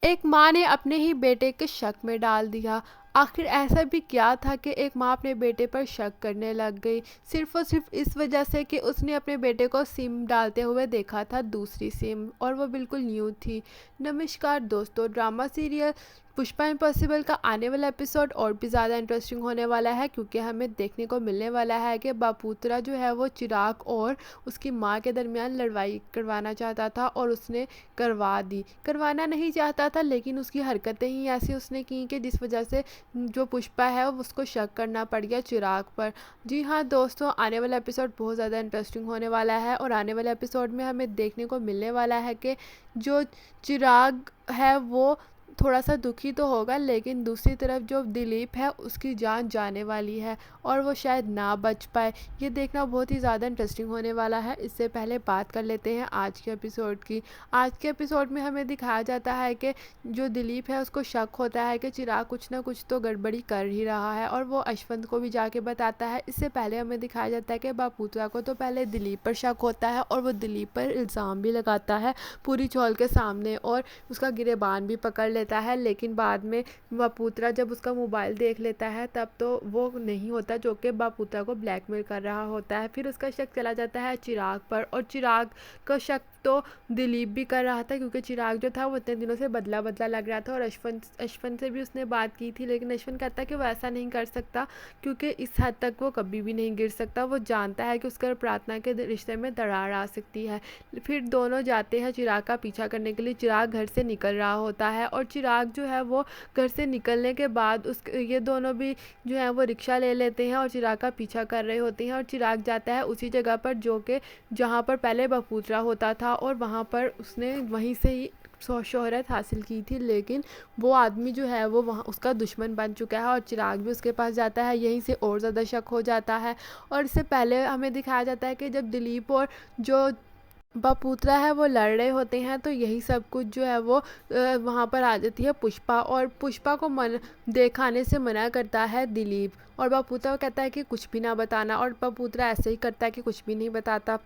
एक माँ ने अपने ही बेटे के शक में डाल दिया। आखिर ऐसा भी क्या था कि एक माँ अपने बेटे पर शक करने लग गई, सिर्फ और सिर्फ इस वजह से कि उसने अपने बेटे को सिम डालते हुए देखा था, दूसरी सिम, और वो बिल्कुल न्यू थी। नमस्कार दोस्तों, ड्रामा सीरियल पुष्पा इम्पॉसिबल का आने वाला एपिसोड और भी ज़्यादा इंटरेस्टिंग होने वाला है, क्योंकि हमें देखने को मिलने वाला है कि बापूतरा जो है वो चिराग और उसकी माँ के दरमियान लड़ाई करवाना चाहता था और उसने करवा दी। करवाना नहीं चाहता था, लेकिन उसकी हरकतें ही ऐसी उसने की कि जिस वजह से जो पुष्पा है उसको शक करना पड़ गया चिराग पर। जी हाँ दोस्तों, आने वाला एपिसोड बहुत ज़्यादा इंटरेस्टिंग होने वाला है और आने वाले एपिसोड में हमें देखने को मिलने वाला है कि जो चिराग है वो थोड़ा सा दुखी तो होगा, लेकिन दूसरी तरफ जो दिलीप है उसकी जान जाने वाली है और वो शायद ना बच पाए। ये देखना बहुत ही ज़्यादा इंटरेस्टिंग होने वाला है। इससे पहले बात कर लेते हैं आज के एपिसोड की। आज के एपिसोड में हमें दिखाया जाता है कि जो दिलीप है उसको शक होता है कि चिराग कुछ ना कुछ तो गड़बड़ी कर ही रहा है और वो अश्वंत को भी जाके बताता है। इससे पहले हमें दिखाया जाता है कि बापूतरा को तो पहले दिलीप पर शक होता है और वो दिलीप पर इल्ज़ाम भी लगाता है पूरी चौल के सामने और उसका गिरेबान भी पकड़ लेता है। लेकिन बाद में बापूतरा जब उसका मोबाइल देख लेता है तब तो वो नहीं होता जो कि बापूतरा को ब्लैकमेल कर रहा होता है। फिर उसका शक चला जाता है चिराग पर और चिराग का शक तो दिलीप भी कर रहा था, क्योंकि चिराग जो था वो इतने दिनों से बदला बदला लग रहा था और अश्वंत से भी उसने बात की थी, लेकिन अश्वंत कहता है कि वो ऐसा नहीं कर सकता क्योंकि इस हद तक वो कभी भी नहीं गिर सकता। वो जानता है कि उसका प्रार्थना के रिश्ते में दरार आ सकती है। फिर दोनों जाते हैं चिराग का पीछा करने के लिए। चिराग घर से निकल रहा होता है और चिराग जो है वो घर से निकलने के बाद ये दोनों भी जो है वो रिक्शा ले लेते हैं और चिराग का पीछा कर रहे होते हैं और चिराग जाता है उसी जगह पर जो कि जहाँ पर पहले बापूतरा होता था और वहाँ पर उसने वहीं से ही शोहरत हासिल की थी, लेकिन वो आदमी जो है वो वहाँ उसका दुश्मन बन चुका है और चिराग भी उसके पास जाता है। यहीं से और ज़्यादा शक हो जाता है। और इससे पहले हमें दिखाया जाता है कि जब दिलीप और जो बापूतरा है वो लड़ रहे होते हैं तो यही सब कुछ जो है वो वहाँ पर आ जाती है पुष्पा और पुष्पा को दिखाने से मना करता है दिलीप और बापूतरा कहता है कि कुछ भी ना बताना और बापूतरा ऐसे ही करता है कि कुछ भी नहीं बताता।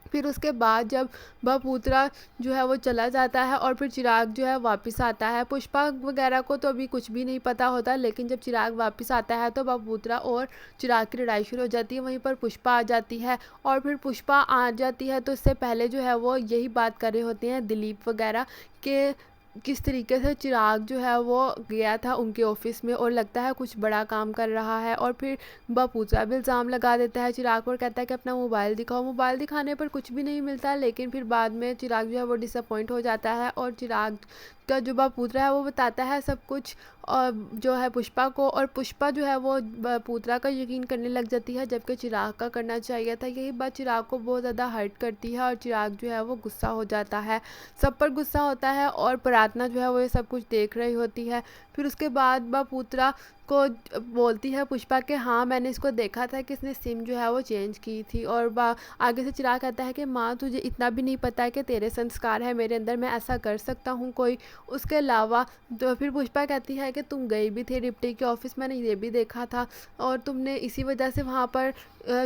फिर उसके बाद जब बापूतरा जो है वो चला जाता है और फिर चिराग जो है वापस आता है। पुष्पा वगैरह को तो अभी कुछ भी नहीं पता होता, लेकिन जब चिराग वापस आता है तो बापूतरा और चिराग की लड़ाई शुरू हो जाती है। वहीं पर पुष्पा आ जाती है और फिर पुष्पा आ जाती है तो इससे पहले जो है वो यही बात कर रहे होते हैं दिलीप वगैरह कि किस तरीके से चिराग जो है वो गया था उनके ऑफिस में और लगता है कुछ बड़ा काम कर रहा है। और फिर बापूतरा भी इल्ज़ाम लगा देता है चिराग पर, कहता है कि अपना मोबाइल दिखाओ। मोबाइल दिखाने पर कुछ भी नहीं मिलता, लेकिन फिर बाद में चिराग जो है वो डिसअपॉइंट हो जाता है और चिराग का जो बापूतरा है वो बताता है सब कुछ और जो है पुष्पा को, और पुष्पा जो है वो बापूतरा का यकीन करने लग जाती है जबकि चिराग का करना चाहिए था। यही बात चिराग को बहुत ज़्यादा हर्ट करती है और चिराग जो है वो गुस्सा हो जाता है, सब पर गुस्सा होता है और प्रार्थना जो है वो ये सब कुछ देख रही होती है। फिर उसके बाद बापूतरा को बोलती है पुष्पा कि हाँ मैंने इसको देखा था कि इसने सिम जो है वो चेंज की थी। और आगे से चिराग कहता है कि माँ तुझे इतना भी नहीं पता है कि तेरे संस्कार है मेरे अंदर, मैं ऐसा कर सकता हूँ कोई। उसके अलावा तो फिर पुष्पा कहती है कि तुम गई भी थे डिप्टी के ऑफिस, मैंने ये भी देखा था और तुमने इसी वजह से वहाँ पर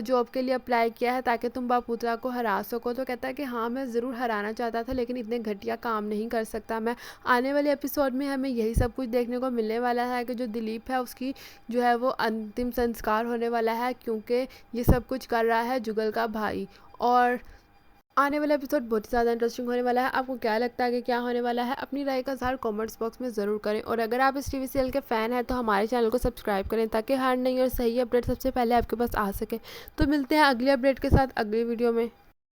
जॉब के लिए अप्लाई किया है ताकि तुम बापूतरा को हरा सको। तो कहता है कि हाँ मैं ज़रूर हराना चाहता था, लेकिन इतने घटिया काम नहीं कर सकता मैं। आने वाले एपिसोड में हमें यही सब कुछ देखने को मिलने वाला है कि जो दिलीप है उसकी जो है वो अंतिम संस्कार होने वाला है, क्योंकि ये सब कुछ कर रहा है जुगल का भाई। और आने वाला एपिसोड बहुत ही ज़्यादा इंटरेस्टिंग होने वाला है। आपको क्या लगता है कि क्या होने वाला है? अपनी राय का इज़हार कमेंट्स बॉक्स में ज़रूर करें और अगर आप इस टीवी सीरियल के फ़ैन हैं तो हमारे चैनल को सब्सक्राइब करें ताकि हर नई और सही अपडेट सबसे पहले आपके पास आ सके। तो मिलते हैं अगली अपडेट के साथ अगली वीडियो में।